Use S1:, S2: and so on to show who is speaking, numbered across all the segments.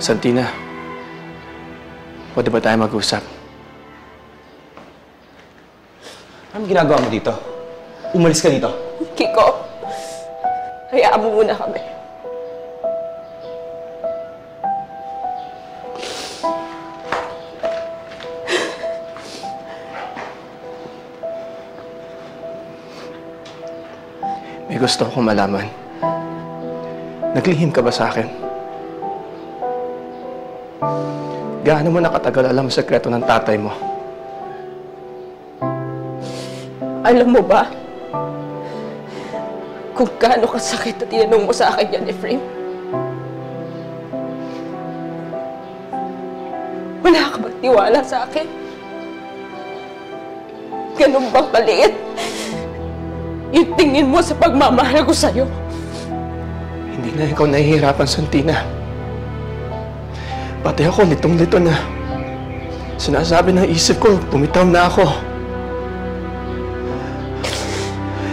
S1: Santina, pwede ba tayo mag-usap?
S2: Anong ginagawa mo dito? Umalis ka dito.
S3: Kiko, hayaan mo muna kami.
S1: May gusto akong malaman. Naglihim ka ba sa akin? Gaano mo nakatagal alam ang sekreto ng tatay mo?
S3: Alam mo ba kung gaano kasakit na tinanong mo sa akin yan, Efraim? Wala ka bang tiwala sa akin? Ganun bang maliit yung tingin mo sa pagmamahal ko sa'yo?
S1: Hindi na ikaw nahihirapan, Santina. Pati ako, litong-lito na. Sinasabi ng isip ko, bumitaw na ako.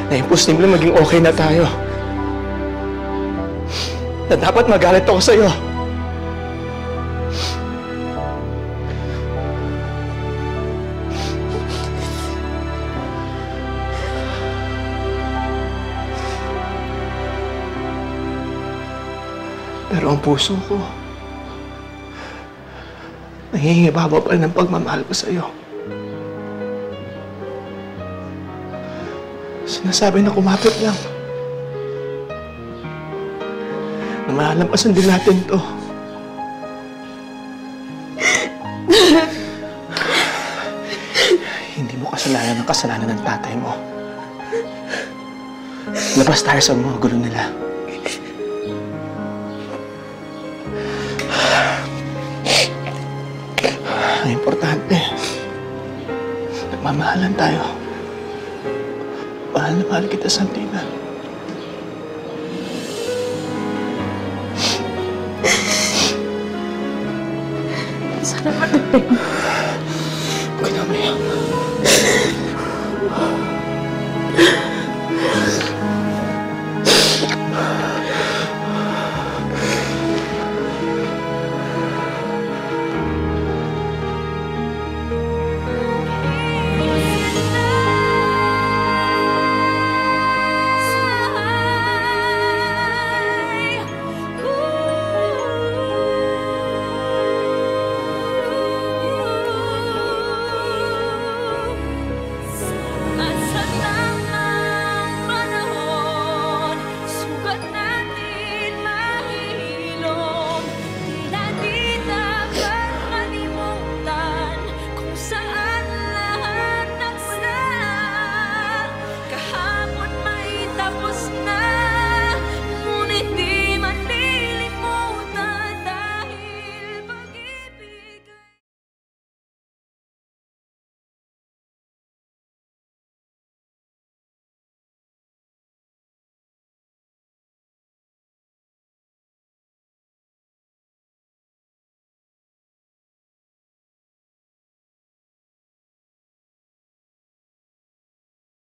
S1: Na imposible maging okay na tayo. Na dapat magalit ako sa'yo. Pero ang puso ko, nangingibabaw pa rin ng pagmamahal ko sa'yo. Sinasabi na kumapit lang. Na malalampasan din natin to. Hindi mo kasalanan ang kasalanan ng tatay mo. Labas tayo sa mga gulo nila. Ang importante, nagmamahalan tayo. Mahal na mahal kita, Santina.
S3: Sana ba,